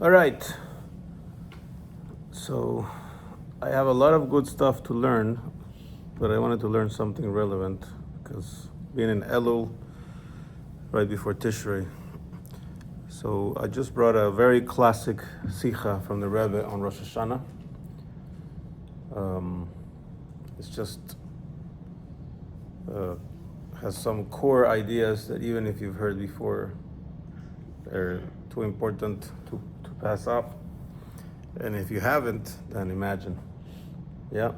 All right. So I have a lot of good stuff to learn, but I wanted to learn something relevant because being in Elul right before Tishrei. So I just brought a very classic Sicha from the Rebbe on Rosh Hashanah. It's just has some core ideas that even if you've heard before, they're too important to pass up. And if you haven't, then imagine. Yeah.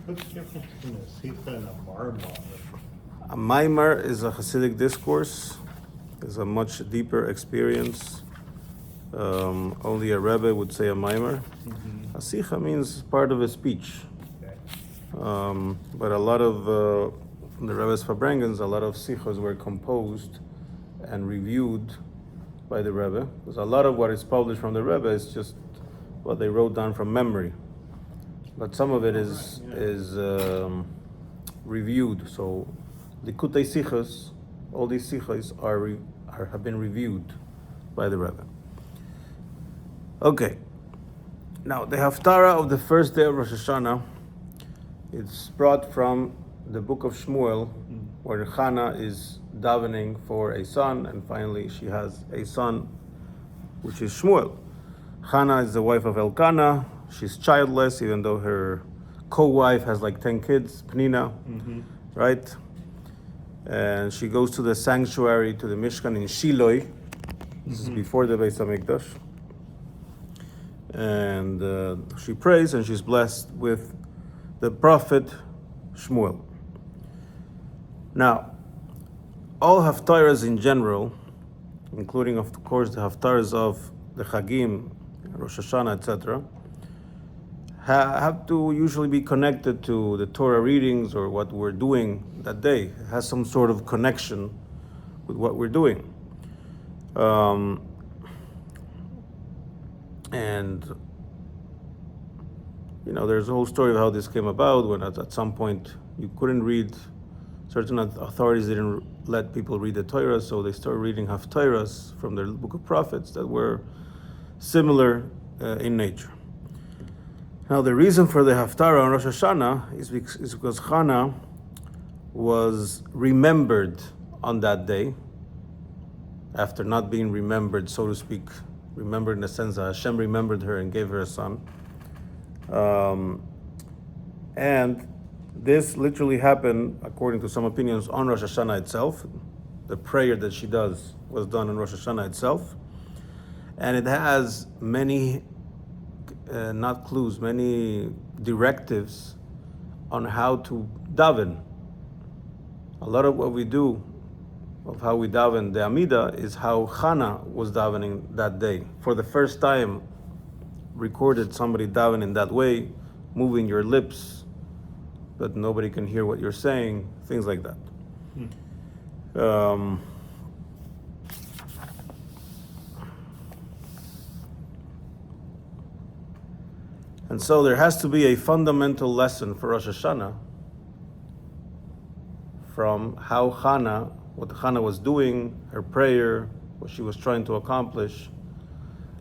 What's the difference between a Sicha and a Marmar? A Maimar is a Hasidic discourse. It's a much deeper experience. Only a Rebbe would say a Maimar. Mm-hmm. A Sicha means part of a speech. Okay. But a lot of the Rebbe's Farbrengens, a lot of Sichos were composed and reviewed by the Rebbe. Because a lot of what is published from the Rebbe is just what they wrote down from memory. But some of it is reviewed. So Likutei Sichos, all these Sichos have been reviewed by the Rebbe. Okay. Now the Haftarah of the first day of Rosh Hashanah, it's brought from the book of Shmuel, where Chana is davening for a son, and finally she has a son, which is Shmuel. Chana is the wife of Elkanah. She's childless, even though her co-wife has like 10 kids, Penina, right? And she goes to the sanctuary, to the Mishkan in Shiloh. This is before the Beis HaMikdash. And she prays, and she's blessed with the prophet Shmuel. Now, all Haftarahs in general, including of course the Haftarahs of the Chagim, Rosh Hashanah, etc., have to usually be connected to the Torah readings or what we're doing that day. It has some sort of connection with what we're doing. And you know, there's a whole story of how this came about, when at some point you couldn't read, certain authorities didn't let people read the Torah, so they started reading Haftarahs from the book of prophets that were similar in nature. Now the reason for the Haftarah on Rosh Hashanah is because Chana was remembered on that day, after not being remembered, so to speak, remembered in the sense that Hashem remembered her and gave her a son. And this literally happened, according to some opinions, on Rosh Hashanah itself. The prayer that she does was done on Rosh Hashanah itself. And it has many, not clues, many directives on how to daven. A lot of what we do, of how we daven the Amida, is how Chana was davening that day. For the first time, recorded somebody davening that way, moving your lips, but nobody can hear what you're saying, things like that. And so there has to be a fundamental lesson for Rosh Hashanah from how Chana, what Chana was doing, her prayer, what she was trying to accomplish.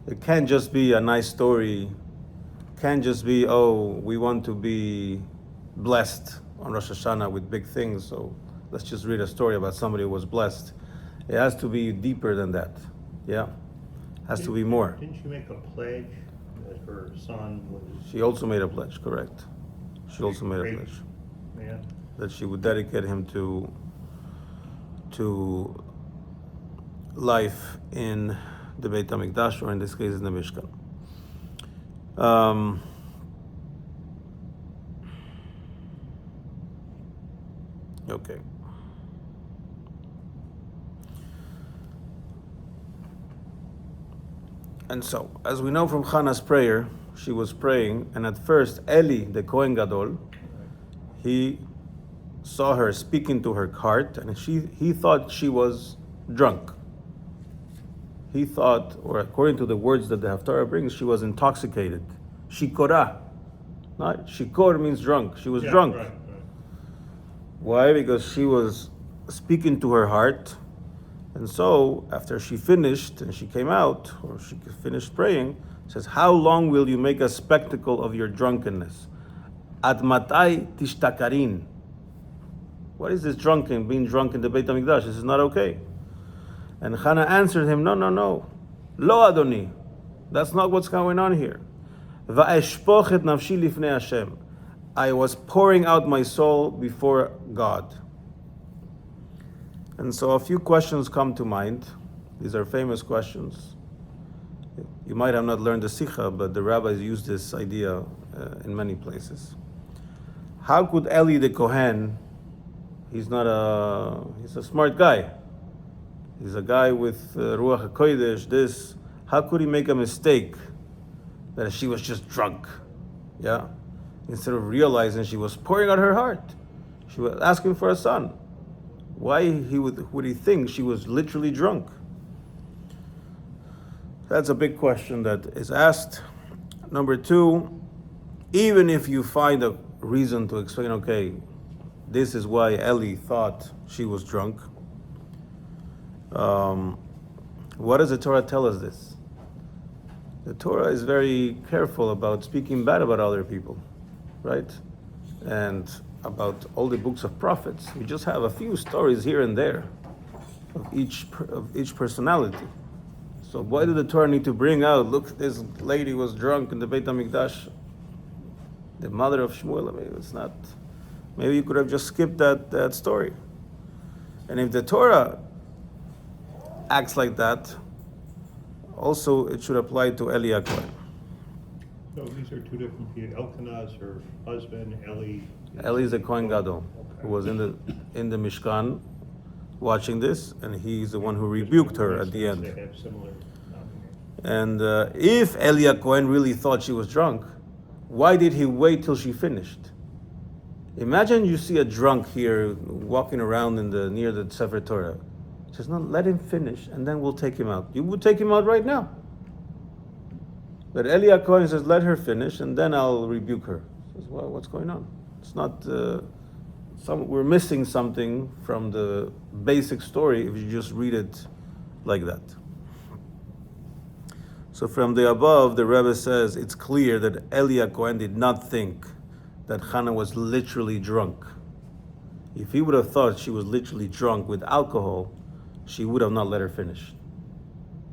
It can't just be a nice story. Can't just be, oh, we want to be blessed on Rosh Hashanah with big things, so let's just read a story about somebody who was blessed. It has to be deeper than that. Yeah, has to be more. Didn't she make a pledge that her son was? She also made a pledge, correct? She also made a pledge that she would dedicate him to life in the Beit HaMikdash, or in this case in the Mishkan. Okay. And so, as we know from Chana's prayer, she was praying, and at first Eli, the Kohen Gadol, he saw her speaking to her heart, and he thought she was drunk. He thought, or according to the words that the Haftarah brings, she was intoxicated. Shikora. Not shikor means drunk. She was drunk. Why? Because she was speaking to her heart, And so, after she finished and she came out, or she finished praying, says, "How long will you make a spectacle of your drunkenness? Ad matai tishtakarin." What is this being drunk in the Beit HaMikdash? This is not okay. And Chana answered him, "No, no, no. Lo Adoni. That's not what's going on here. Va'eshpoch et nafshi lifnei Hashem. I was pouring out my soul before God." And so a few questions come to mind. These are famous questions. You might have not learned the Sicha, but the rabbis use this idea in many places. How could Eli the Kohen, he's a smart guy. He's a guy with Ruach HaKodesh, how could he make a mistake that she was just drunk? Yeah? Instead of realizing she was pouring out her heart. She was asking for a son. Why would he think she was literally drunk? That's a big question that is asked. Number two, even if you find a reason to explain, okay, this is why Eli thought she was drunk, what does the Torah tell us this? The Torah is very careful about speaking bad about other people, right? And about all the books of prophets. We just have a few stories here and there of each personality. So why did the Torah need to bring out, look, this lady was drunk in the Beit HaMikdash, the mother of Shmuel? I mean, it's not, maybe you could have just skipped that story. And if the Torah acts like that, also it should apply to Eli HaKohen. So these are two different people. Elkanah's her husband, Eli. Eli is the Kohen Gadol, who was in the Mishkan watching this, and he's the one who rebuked her at the end. They have similar And if Eli HaKohen really thought she was drunk, why did he wait till she finished? Imagine you see a drunk here walking around near the Sefer Torah. He says, "No, let him finish, and then we'll take him out." You would take him out right now. But Eli HaKohen says, "Let her finish, and then I'll rebuke her." He says, "Well, what's going on? It's not. We're missing something from the basic story if you just read it like that." So from the above, the Rebbe says it's clear that Eli HaKohen did not think that Chana was literally drunk. If he would have thought she was literally drunk with alcohol, she would have not let her finish.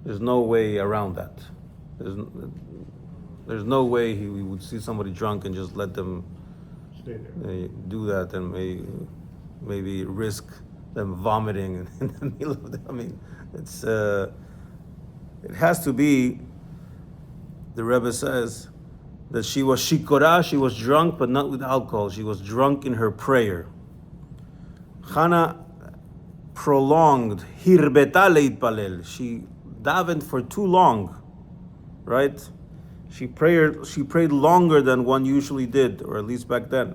There's no way around that. There's no way he would see somebody drunk and just let them stay there. Do that and maybe risk them vomiting in the middle of it. I mean, it has to be, the Rebbe says, that she was shikora, she was drunk, but not with alcohol. She was drunk in her prayer. Chana prolonged, hirbeta leitpalel. She davened for too long, right? She prayed longer than one usually did, or at least back then.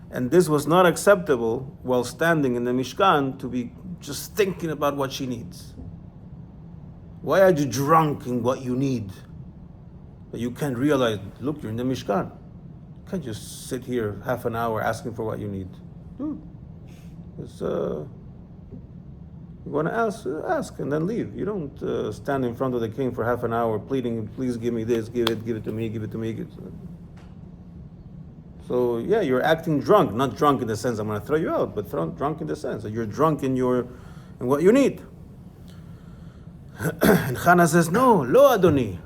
And this was not acceptable while standing in the Mishkan to be just thinking about what she needs. Why are you drunk in what you need? But you can't realize, look, you're in the Mishkan. You can't just sit here half an hour asking for what you need. Dude, you want to ask and then leave. You don't stand in front of the king for half an hour pleading, please give me this, give it to me, give it to me. So yeah, you're acting drunk, not drunk in the sense I'm going to throw you out, but drunk in the sense that you're drunk in what you need. And Chana says, "No, lo Adoni,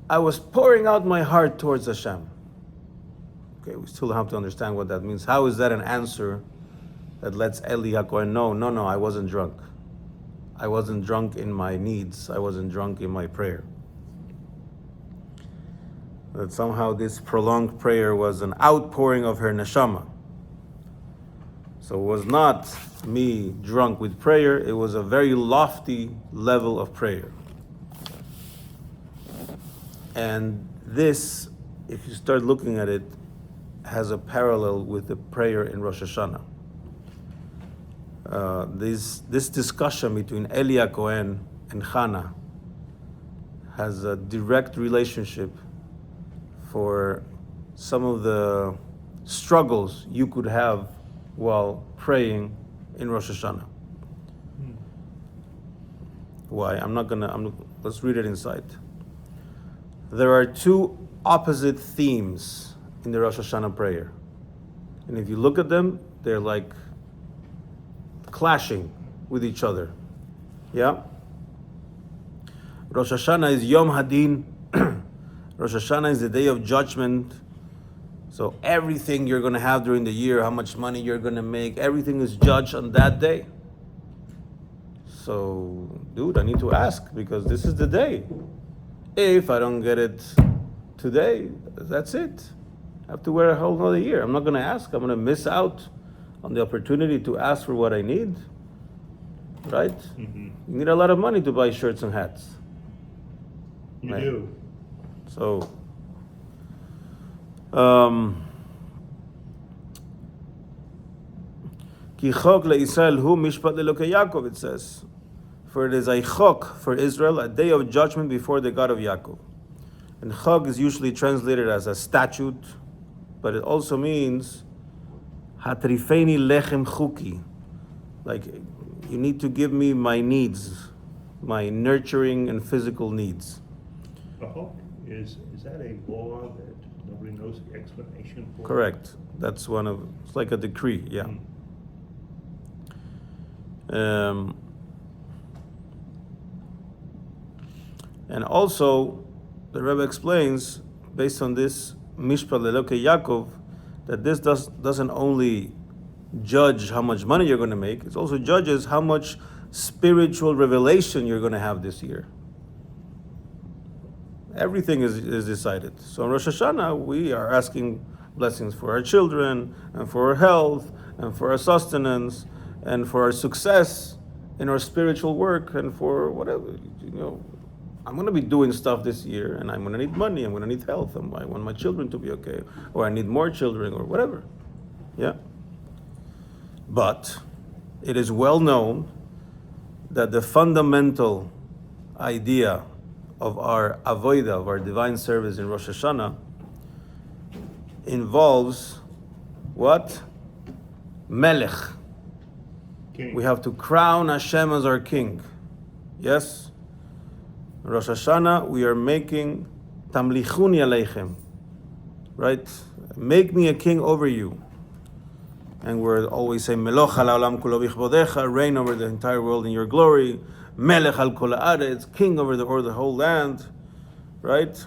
I was pouring out my heart towards Hashem." Okay, we still have to understand what that means. How is that an answer that lets Eli HaKohen know, no, I wasn't drunk. I wasn't drunk in my needs. I wasn't drunk in my prayer. That somehow this prolonged prayer was an outpouring of her neshama. So it was not me drunk with prayer, it was a very lofty level of prayer. And this, if you start looking at it, has a parallel with the prayer in Rosh Hashanah. This discussion between Eli HaKohen and Chana has a direct relationship for some of the struggles you could have while praying in Rosh Hashanah. Why? Let's read it inside. There are two opposite themes in the Rosh Hashanah prayer. And if you look at them, they're like clashing with each other. Yeah? Rosh Hashanah is Yom Hadin. Rosh Hashanah is the day of judgment. So everything you're going to have during the year, how much money you're going to make, everything is judged on that day. So, dude, I need to ask because this is the day. If I don't get it today, that's it. I have to wait a whole another year. I'm not going to ask. I'm going to miss out on the opportunity to ask for what I need. Right? Mm-hmm. You need a lot of money to buy shirts and hats. You Right? do. So, Ki chok leIsrael hu mishpat leElokei Yaakov, it says. For it is a chok for Israel, a day of judgment before the God of Yaakov. And chok is usually translated as a statute, but it also means hatrifeni lechem chuki. Like, you need to give me my needs, my nurturing and physical needs. A hook, is that a law that nobody knows the explanation for? Correct. That's it's like a decree, yeah. And also, the Rebbe explains, based on this Mishpat leElokei Yaakov, that this doesn't only judge how much money you're going to make, it also judges how much spiritual revelation you're going to have this year. Everything is decided. So in Rosh Hashanah, we are asking blessings for our children, and for our health, and for our sustenance, and for our success in our spiritual work, and for whatever, I'm going to be doing stuff this year, and I'm going to need money, I'm going to need health, and I want my children to be okay, or I need more children, or whatever. Yeah? But it is well known that the fundamental idea of our avodah, of our divine service in Rosh Hashanah, involves what? Melech. King. We have to crown Hashem as our king. Yes? Rosh Hashanah, we are making tamlichuni aleichem, right? Make me a king over you. And we're always saying, Meloch al haolam kulo bichvodecha, reign over the entire world in your glory. Melech al kol haaretz, king over the whole land, right?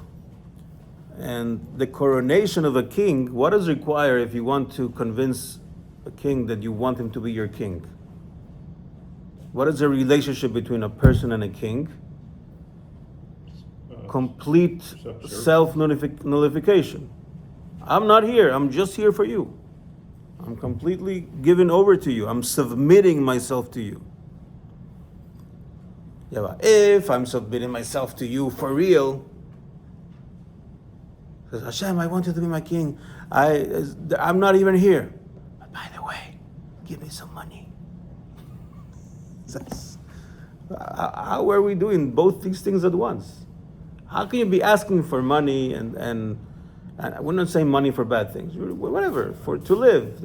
And the coronation of a king, what does it require if you want to convince a king that you want him to be your king? What is the relationship between a person and a king? Complete self-nullification. I'm not here, I'm just here for you. I'm completely given over to you. I'm submitting myself to you. Yeah, but if I'm submitting myself to you for real, says Hashem, I want you to be my king. I'm not even here. But by the way, give me some money. How are we doing both these things at once? How can you be asking for money and we're not saying money for bad things, whatever, to live,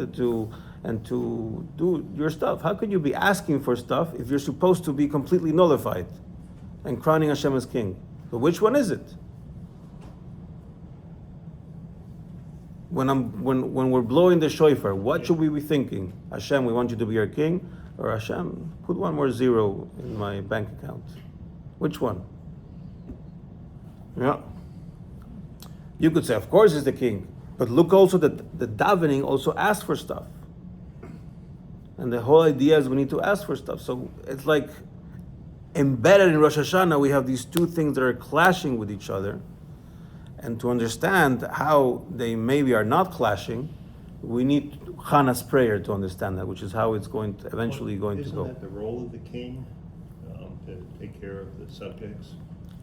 and to do your stuff. How could you be asking for stuff if you're supposed to be completely nullified and crowning Hashem as king? But which one is it? When we're blowing the shofar, what should we be thinking? Hashem, we want you to be our king, or Hashem, put one more zero in my bank account? Which one? Yeah. You could say, of course, he's the king, but look also that the davening also asks for stuff, and the whole idea is we need to ask for stuff. So it's like embedded in Rosh Hashanah, we have these two things that are clashing with each other, and to understand how they maybe are not clashing, we need Chana's prayer to understand that, which is how it's eventually going to go. Isn't that the role of the king, to take care of the subjects?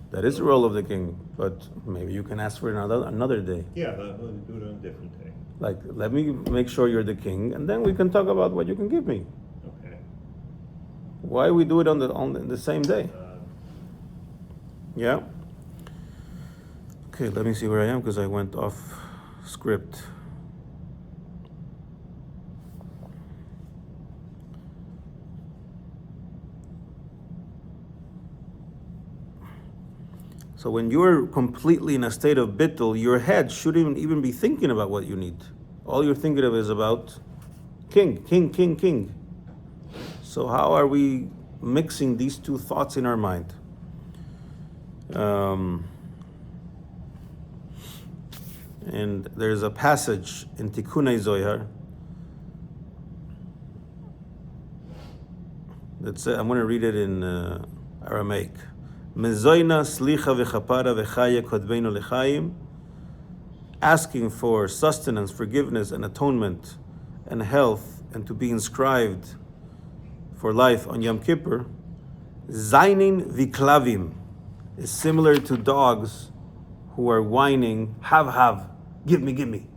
That is the role of the king, but maybe you can ask for it another day. Yeah, we'll do it on a different day. Like, let me make sure you're the king, and then we can talk about what you can give me. Okay. Why we do it on the same day? Yeah. Okay, let me see where I am because I went off script. So when you're completely in a state of bittul, your head shouldn't even be thinking about what you need. All you're thinking of is about king, king, king, king. So how are we mixing these two thoughts in our mind? And there's a passage in Tikkunei Zohar that says, I'm going to read it in Aramaic. Mezoina slicha v'chapara v'chaya kodbeinu l'chaim, asking for sustenance, forgiveness, and atonement, and health, and to be inscribed for life on Yom Kippur. Zainin v'klavim is similar to dogs who are whining, have, give me.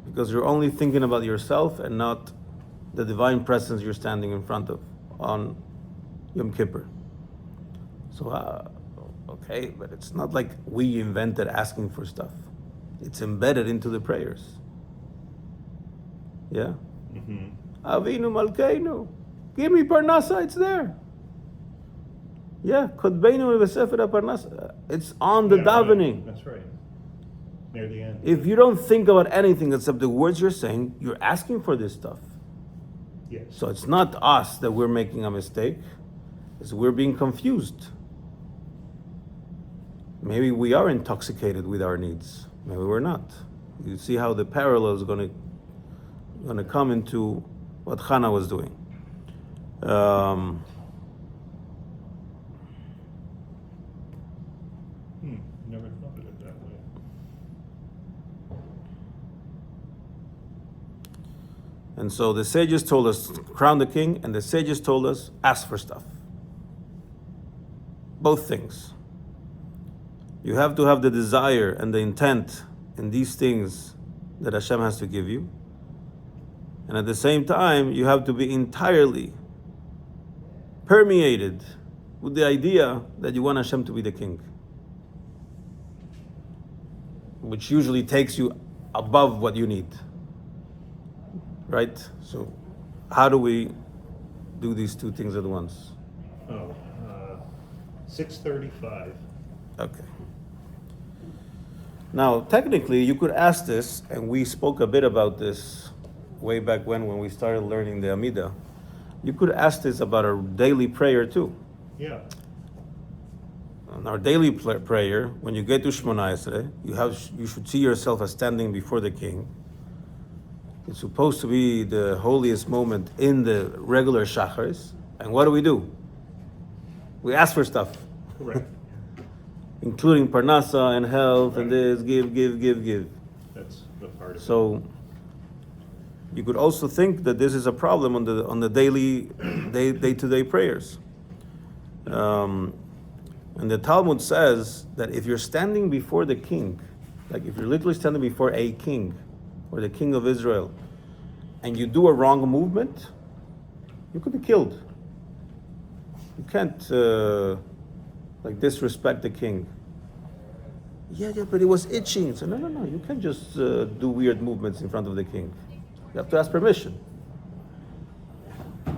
Because you're only thinking about yourself and not the divine presence you're standing in front of on Yom Kippur. So, okay, but it's not like we invented asking for stuff. It's embedded into the prayers. Yeah? Avinu Malkeinu, give me Parnasa, it's there. Yeah, Kodbeinu v'sefer Parnasa, it's on the davening. That's right. Near the end. If you don't think about anything except the words you're saying, you're asking for this stuff. Yes. So it's not us that we're making a mistake, it's we're being confused. Maybe we are intoxicated with our needs. Maybe we're not. You see how the parallel is going to come into what Chana was doing. Never thought of it that way. And so the sages told us, crown the king, and the sages told us, ask for stuff. Both things. You have to have the desire and the intent in these things that Hashem has to give you. And at the same time, you have to be entirely permeated with the idea that you want Hashem to be the king, which usually takes you above what you need. Right? So how do we do these two things at once? 6:35. Okay. Now, technically, you could ask this, and we spoke a bit about this way back when we started learning the Amidah. You could ask this about our daily prayer too. Yeah. On our daily prayer, when you get to Shmona Esrei, you should see yourself as standing before the king. It's supposed to be the holiest moment in the regular shacharis. And what do? We ask for stuff. Correct. Including parnasa and health, right, and this, give. That's the part of it. So you could also think that this is a problem on the daily, day-to-day prayers. And the Talmud says that if you're standing before the king, like if you're literally standing before a king, or the king of Israel, and you do a wrong movement, you could be killed. You can't disrespect the king. Yeah, but it was itching. So no, you can't just do weird movements in front of the king. You have to ask permission.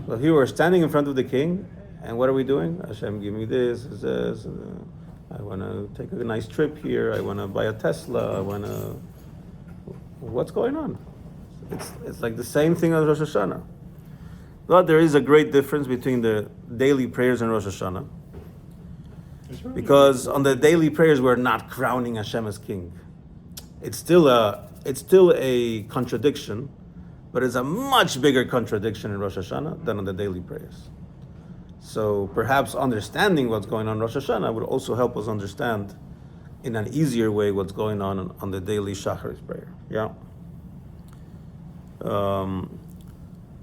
So here we're standing in front of the king, and what are we doing? Hashem, give me this. I want to take a nice trip here. I want to buy a Tesla. What's going on? It's like the same thing as Rosh Hashanah. But there is a great difference between the daily prayers and Rosh Hashanah. Because on the daily prayers, we're not crowning Hashem as king. It's still a contradiction, but it's a much bigger contradiction in Rosh Hashanah than on the daily prayers. So perhaps understanding what's going on in Rosh Hashanah would also help us understand in an easier way what's going on the daily Shacharis prayer. Yeah.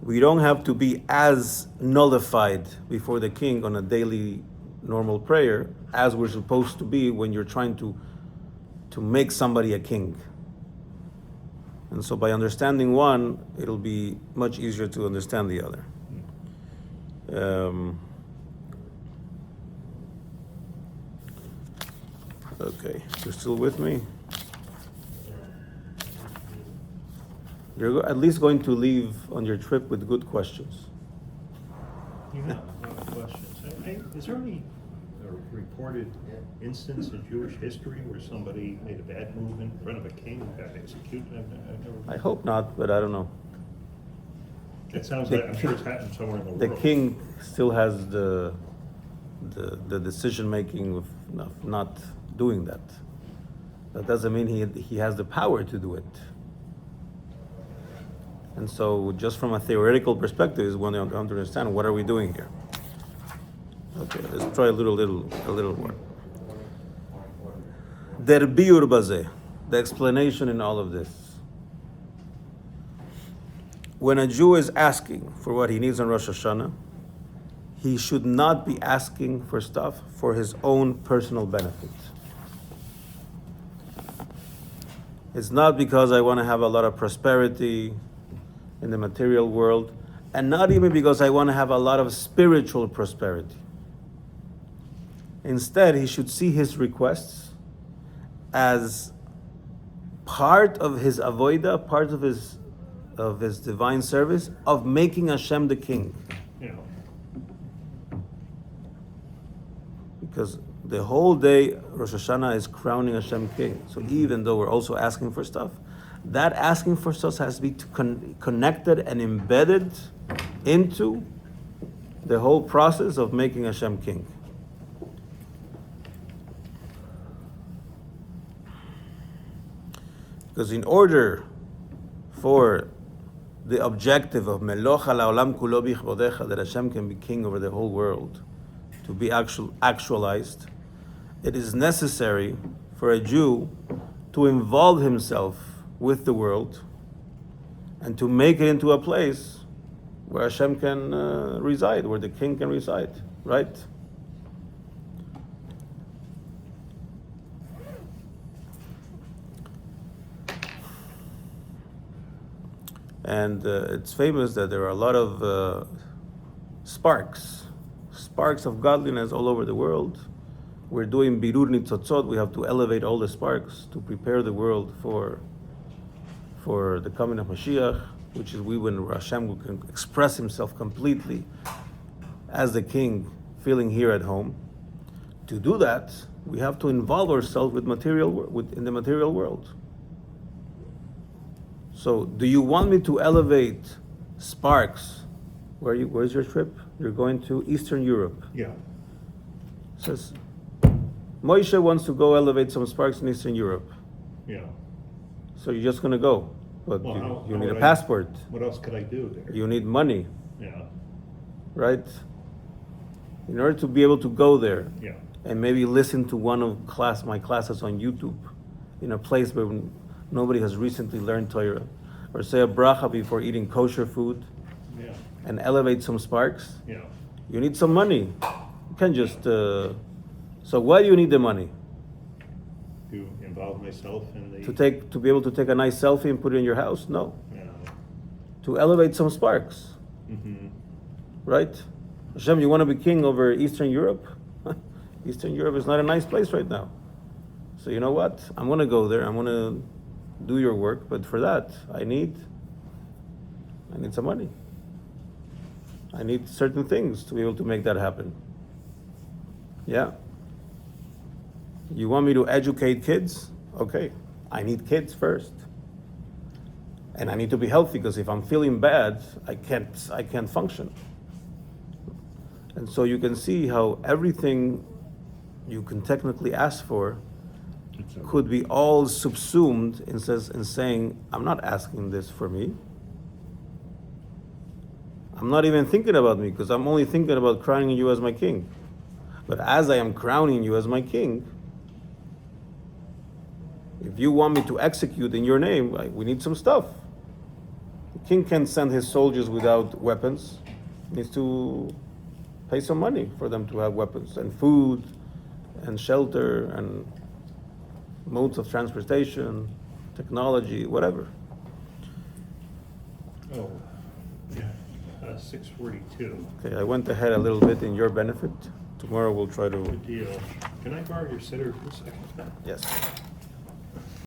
We don't have to be as nullified before the king on a daily normal prayer as we're supposed to be when you're trying to make somebody a king. And so by understanding one, it'll be much easier to understand the other. Okay, you're still with me? You're at least going to leave on your trip with good questions. You have a lot of questions. Hey, is there any recorded instance in Jewish history where somebody made a bad move in front of a king and got executed? I've never. I hope not, but I don't know. It sounds The like, I'm sure it's happened somewhere in the The world. king still has the decision making of not doing that. That doesn't mean he has the power to do it. And so, just from a theoretical perspective, is when you have to understand what are we doing here. Okay, let's try a little more. Der biur bazeh, the explanation in all of this. When a Jew is asking for what he needs on Rosh Hashanah, he should not be asking for stuff for his own personal benefit. It's not because I want to have a lot of prosperity in the material world, and not even because I want to have a lot of spiritual prosperity. Instead, he should see his requests as part of his avodah, part of his divine service, of making Hashem the king. Yeah. Because the whole day, Rosh Hashanah is crowning Hashem king. So even though we're also asking for stuff, that asking for stuff has to be connected and embedded into the whole process of making Hashem king. Because in order for the objective of Meloch ha'olam kulo bichvodecha, that Hashem can be king over the whole world, to be actualized, it is necessary for a Jew to involve himself with the world and to make it into a place where Hashem can reside, where the king can reside, right? And it's famous that there are a lot of sparks of godliness all over the world. We're doing birur nitzotzot. We have to elevate all the sparks to prepare the world for the coming of Mashiach, which is when Hashem can express himself completely as the king, feeling here at home. To do that, we have to involve ourselves in the material world. So, do you want me to elevate sparks? Where's your trip? You're going to Eastern Europe. Yeah. Says Moshe wants to go elevate some sparks in Eastern Europe. Yeah. So you're just going to go, but Well, you need a passport. What else could I do there? You need money, Yeah. right? In order to be able to go there, Yeah. and maybe listen to one of my classes on YouTube, in a place where nobody has recently learned Torah, or say a bracha before eating kosher food, Yeah. and elevate some sparks. Yeah. You need some money. You can't just. So why do you need the money? To involve myself in the. To be able to take a nice selfie and put it in your house? No. Yeah. To elevate some sparks, Mm-hmm. right? Hashem, you want to be king over Eastern Europe? Eastern Europe is not a nice place right now. So you know what? I'm going to go there. I'm going to do your work, but for that, I need some money. I need certain things to be able to make that happen. Yeah. You want me to educate kids? Okay. I need kids first. And I need to be healthy, because if I'm feeling bad, I can't function. And so you can see how everything you can technically ask for could be all subsumed in saying, I'm not asking this for me. I'm not even thinking about me, because I'm only thinking about crowning you as my king. But as I am crowning you as my king, if you want me to execute in your name, we need some stuff. The king can't send his soldiers without weapons. He needs to pay some money for them to have weapons and food and shelter and modes of transportation, technology, whatever. Oh, yeah. 6:42. Okay, I went ahead a little bit in your benefit. Tomorrow we'll try to. Good deal. Can I borrow your sitter for a second? Yes.